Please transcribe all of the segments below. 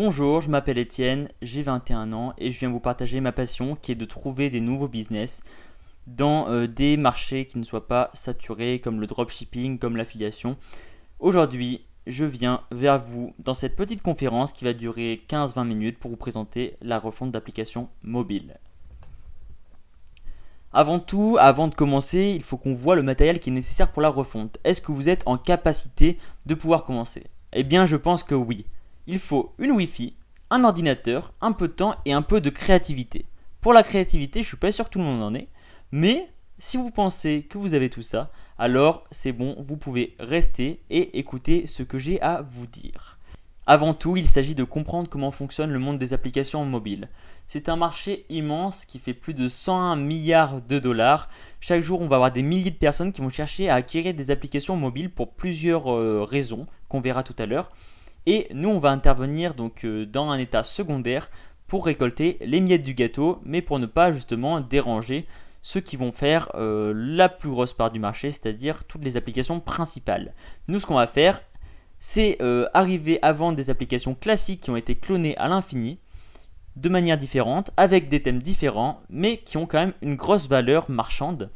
Bonjour, je m'appelle Étienne, j'ai 21 ans et je viens vous partager ma passion qui est de trouver des nouveaux business dans des marchés qui ne soient pas saturés comme le dropshipping, comme l'affiliation. Aujourd'hui, je viens vers vous dans cette petite conférence qui va durer 15-20 minutes pour vous présenter la refonte d'applications mobiles. Avant tout, avant de commencer, il faut qu'on voit le matériel qui est nécessaire pour la refonte. Est-ce que vous êtes en capacité de pouvoir commencer? Eh bien, je pense que oui. Il faut une Wi-Fi, un ordinateur, un peu de temps et un peu de créativité. Pour la créativité, je suis pas sûr que tout le monde en ait, mais si vous pensez que vous avez tout ça, alors c'est bon, vous pouvez rester et écouter ce que j'ai à vous dire. Avant tout, il s'agit de comprendre comment fonctionne le monde des applications mobiles. C'est un marché immense qui fait plus de 101 milliards de dollars. Chaque jour, on va avoir des milliers de personnes qui vont chercher à acquérir des applications mobiles pour plusieurs raisons qu'on verra tout à l'heure. Et nous, on va intervenir donc dans un état secondaire pour récolter les miettes du gâteau, mais pour ne pas justement déranger ceux qui vont faire la plus grosse part du marché, c'est-à-dire toutes les applications principales. Nous, ce qu'on va faire, c'est arriver à vendre des applications classiques qui ont été clonées à l'infini, de manière différente, avec des thèmes différents, mais qui ont quand même une grosse valeur marchande.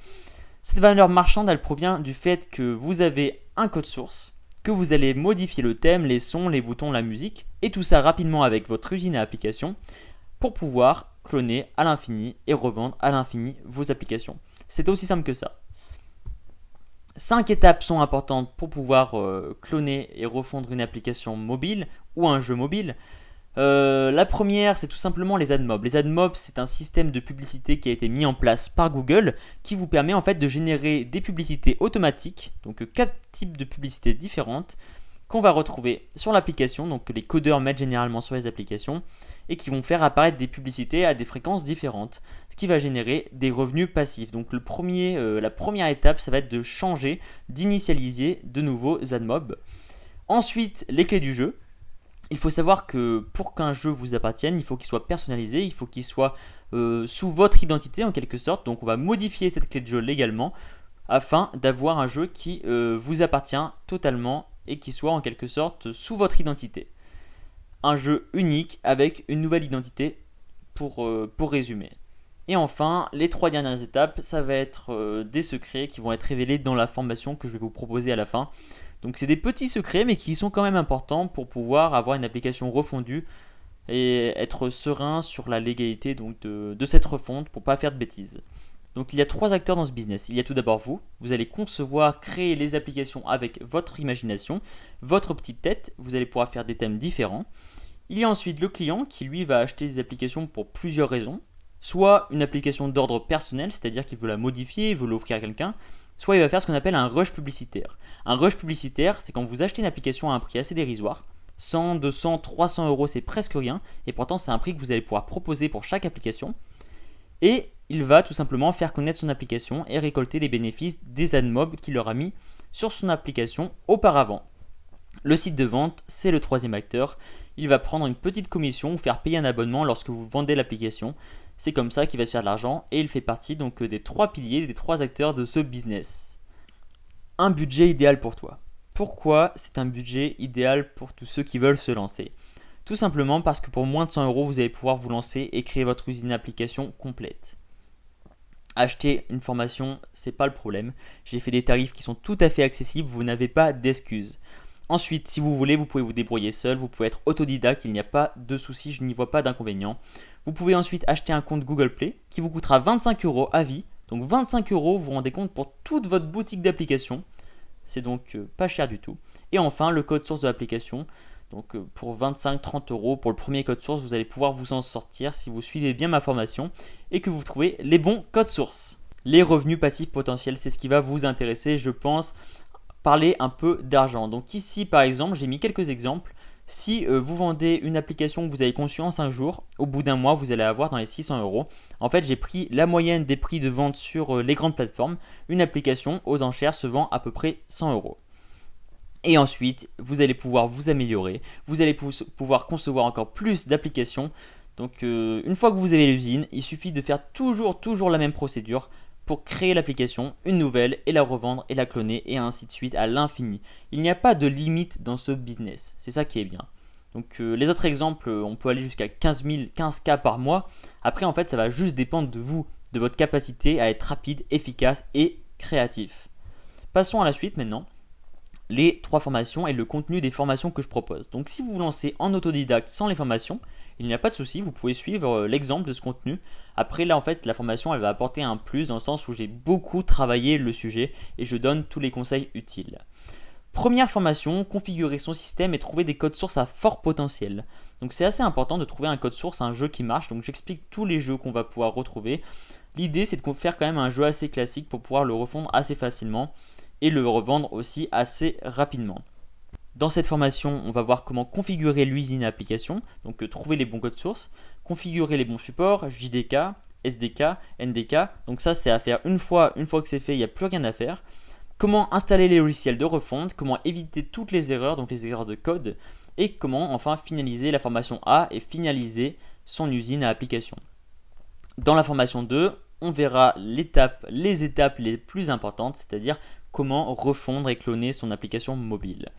Cette valeur marchande, elle provient du fait que vous avez un code source, que vous allez modifier le thème, les sons, les boutons, la musique, et tout ça rapidement avec votre usine à applications, pour pouvoir cloner à l'infini et revendre à l'infini vos applications. C'est aussi simple que ça. 5 étapes sont importantes pour pouvoir cloner et refondre une application mobile ou un jeu mobile. La première, c'est tout simplement les AdMob. Les AdMob, c'est un système de publicité qui a été mis en place par Google qui vous permet en fait de générer des publicités automatiques, donc 4 types de publicités différentes qu'on va retrouver sur l'application, donc que les codeurs mettent généralement sur les applications et qui vont faire apparaître des publicités à des fréquences différentes, ce qui va générer des revenus passifs. Donc la première étape, ça va être de changer, d'initialiser de nouveaux AdMob. Ensuite, les clés du jeu. Il faut savoir que pour qu'un jeu vous appartienne, il faut qu'il soit personnalisé, il faut qu'il soit sous votre identité en quelque sorte. Donc on va modifier cette clé de jeu légalement afin d'avoir un jeu qui vous appartient totalement et qui soit en quelque sorte sous votre identité. Un jeu unique avec une nouvelle identité pour résumer. Et enfin, les 3 dernières étapes, ça va être des secrets qui vont être révélés dans la formation que je vais vous proposer à la fin. Donc c'est des petits secrets mais qui sont quand même importants pour pouvoir avoir une application refondue et être serein sur la légalité donc de cette refonte pour ne pas faire de bêtises. Donc il y a 3 acteurs dans ce business. Il y a tout d'abord vous allez concevoir, créer les applications avec votre imagination, votre petite tête, vous allez pouvoir faire des thèmes différents. Il y a ensuite le client qui lui va acheter des applications pour plusieurs raisons. Soit une application d'ordre personnel, c'est-à-dire qu'il veut la modifier, il veut l'offrir à quelqu'un, soit il va faire ce qu'on appelle un rush publicitaire. Un rush publicitaire, c'est quand vous achetez une application à un prix assez dérisoire, 100, 200, 300 euros, c'est presque rien, et pourtant c'est un prix que vous allez pouvoir proposer pour chaque application. Et il va tout simplement faire connaître son application et récolter les bénéfices des AdMob qu'il aura mis sur son application auparavant. Le site de vente, c'est le 3e acteur. Il va prendre une petite commission ou faire payer un abonnement lorsque vous vendez l'application. C'est comme ça qu'il va se faire de l'argent et il fait partie donc des 3 piliers, des 3 acteurs de ce business. Un budget idéal pour toi. Pourquoi c'est un budget idéal pour tous ceux qui veulent se lancer? Tout simplement parce que pour moins de 100 euros, vous allez pouvoir vous lancer et créer votre usine d'application complète. Acheter une formation, c'est pas le problème. J'ai fait des tarifs qui sont tout à fait accessibles, vous n'avez pas d'excuses. Ensuite, si vous voulez, vous pouvez vous débrouiller seul, vous pouvez être autodidacte, il n'y a pas de souci, je n'y vois pas d'inconvénient. Vous pouvez ensuite acheter un compte Google Play qui vous coûtera 25 euros à vie. Donc 25 euros, vous vous rendez compte pour toute votre boutique d'applications. C'est donc pas cher du tout. Et enfin, le code source de l'application. Donc pour 25-30 euros, pour le premier code source, vous allez pouvoir vous en sortir si vous suivez bien ma formation et que vous trouvez les bons codes sources. Les revenus passifs potentiels, c'est ce qui va vous intéresser, je pense. Parler un peu d'argent. Donc ici, par exemple, j'ai mis quelques exemples. Si vous vendez une application que vous avez conçue en 5 jours, au bout d'un mois, vous allez avoir dans les 600 euros. En fait, j'ai pris la moyenne des prix de vente sur les grandes plateformes. Une application aux enchères se vend à peu près 100 euros. Et ensuite, vous allez pouvoir vous améliorer. Vous allez pouvoir concevoir encore plus d'applications. Donc, une fois que vous avez l'usine, il suffit de faire toujours la même procédure pour créer l'application, une nouvelle, et la revendre, et la cloner, et ainsi de suite à l'infini. Il n'y a pas de limite dans ce business, c'est ça qui est bien. Donc les autres exemples, on peut aller jusqu'à 15K par mois. Après, en fait, ça va juste dépendre de vous, de votre capacité à être rapide, efficace et créatif. Passons à la suite maintenant. Les 3 formations et le contenu des formations que je propose. Donc si vous vous lancez en autodidacte sans les formations, il n'y a pas de souci, vous pouvez suivre l'exemple de ce contenu. Après là en fait la formation elle va apporter un plus dans le sens où j'ai beaucoup travaillé le sujet et je donne tous les conseils utiles. Première formation, configurer son système et trouver des codes sources à fort potentiel. Donc c'est assez important de trouver un code source, un jeu qui marche. Donc j'explique tous les jeux qu'on va pouvoir retrouver. L'idée c'est de faire quand même un jeu assez classique pour pouvoir le refondre assez facilement et le revendre aussi assez rapidement. Dans cette formation, on va voir comment configurer l'usine application, donc trouver les bons codes sources, configurer les bons supports, JDK, SDK, NDK. Donc ça c'est à faire une fois que c'est fait, il n'y a plus rien à faire. Comment installer les logiciels de refonte, comment éviter toutes les erreurs, donc les erreurs de code, et comment enfin finaliser la formation A et finaliser son usine à application. Dans la formation 2, on verra les étapes les plus importantes, c'est-à-dire comment refondre et cloner son application mobile.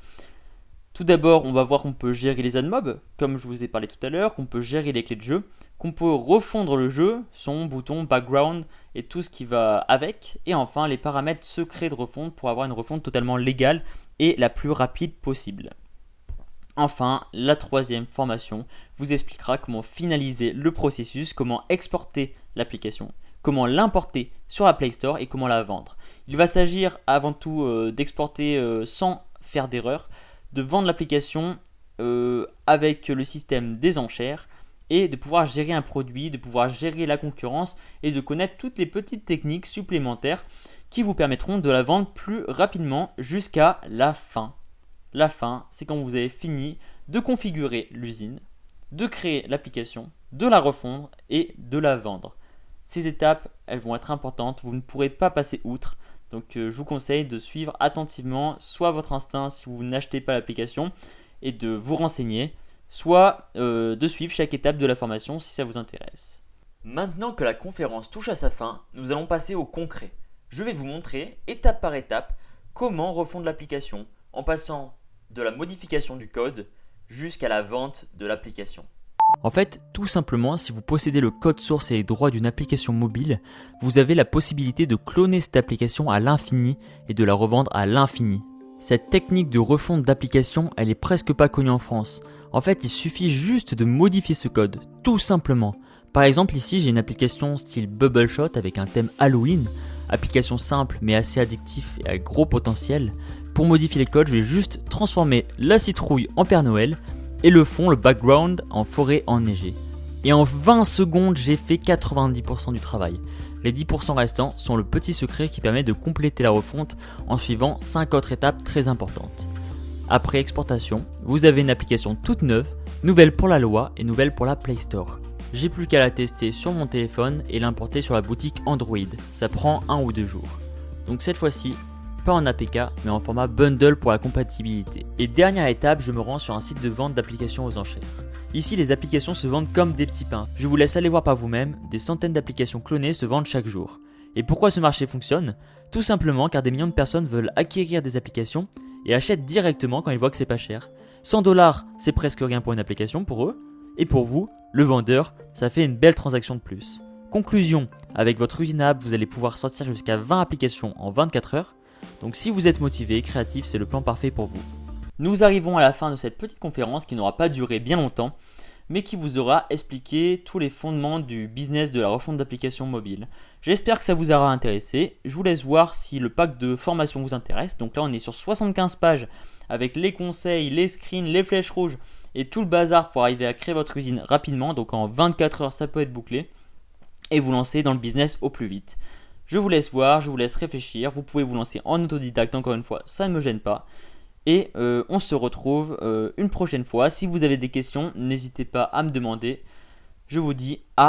Tout d'abord, on va voir qu'on peut gérer les admobs, comme je vous ai parlé tout à l'heure, qu'on peut gérer les clés de jeu, qu'on peut refondre le jeu, son bouton, background et tout ce qui va avec, et enfin les paramètres secrets de refonte pour avoir une refonte totalement légale et la plus rapide possible. Enfin, la 3e formation vous expliquera comment finaliser le processus, comment exporter l'application, comment l'importer sur la Play Store et comment la vendre. Il va s'agir avant tout d'exporter sans faire d'erreur, de vendre l'application avec le système des enchères et de pouvoir gérer un produit, de pouvoir gérer la concurrence et de connaître toutes les petites techniques supplémentaires qui vous permettront de la vendre plus rapidement jusqu'à la fin. La fin, c'est quand vous avez fini de configurer l'usine, de créer l'application, de la refondre et de la vendre. Ces étapes, elles vont être importantes, vous ne pourrez pas passer outre. Donc je vous conseille de suivre attentivement soit votre instinct si vous n'achetez pas l'application et de vous renseigner, soit de suivre chaque étape de la formation si ça vous intéresse. Maintenant que la conférence touche à sa fin, nous allons passer au concret. Je vais vous montrer étape par étape comment refondre l'application en passant de la modification du code jusqu'à la vente de l'application. En fait, tout simplement, si vous possédez le code source et les droits d'une application mobile, vous avez la possibilité de cloner cette application à l'infini et de la revendre à l'infini. Cette technique de refonte d'application, elle est presque pas connue en France. En fait, il suffit juste de modifier ce code, tout simplement. Par exemple, ici, j'ai une application style Bubbleshot avec un thème Halloween, application simple mais assez addictif et à gros potentiel. Pour modifier les codes, je vais juste transformer la citrouille en Père Noël et le fond, le background, en forêt enneigée. Et en 20 secondes, j'ai fait 90% du travail. Les 10% restants sont le petit secret qui permet de compléter la refonte en suivant 5 autres étapes très importantes. Après exportation, vous avez une application toute neuve, nouvelle pour la loi et nouvelle pour la Play Store. J'ai plus qu'à la tester sur mon téléphone et l'importer sur la boutique Android. Ça prend 1 ou 2 jours. Donc cette fois-ci, pas en APK mais en format bundle pour la compatibilité. Et dernière étape, je me rends sur un site de vente d'applications aux enchères. Ici, les applications se vendent comme des petits pains. Je vous laisse aller voir par vous-même, des centaines d'applications clonées se vendent chaque jour. Et pourquoi ce marché fonctionne ? Tout simplement car des millions de personnes veulent acquérir des applications et achètent directement quand ils voient que c'est pas cher. 100$, c'est presque rien pour une application pour eux. Et pour vous, le vendeur, ça fait une belle transaction de plus. Conclusion, avec votre usine app, vous allez pouvoir sortir jusqu'à 20 applications en 24 heures. Donc si vous êtes motivé et créatif, c'est le plan parfait pour vous. Nous arrivons à la fin de cette petite conférence qui n'aura pas duré bien longtemps, mais qui vous aura expliqué tous les fondements du business de la refonte d'applications mobiles. J'espère que ça vous aura intéressé. Je vous laisse voir si le pack de formation vous intéresse. Donc là, on est sur 75 pages avec les conseils, les screens, les flèches rouges et tout le bazar pour arriver à créer votre usine rapidement. Donc en 24 heures, ça peut être bouclé et vous lancer dans le business au plus vite. Je vous laisse voir, je vous laisse réfléchir. Vous pouvez vous lancer en autodidacte, encore une fois, ça ne me gêne pas. Et on se retrouve une prochaine fois. Si vous avez des questions, n'hésitez pas à me demander. Je vous dis à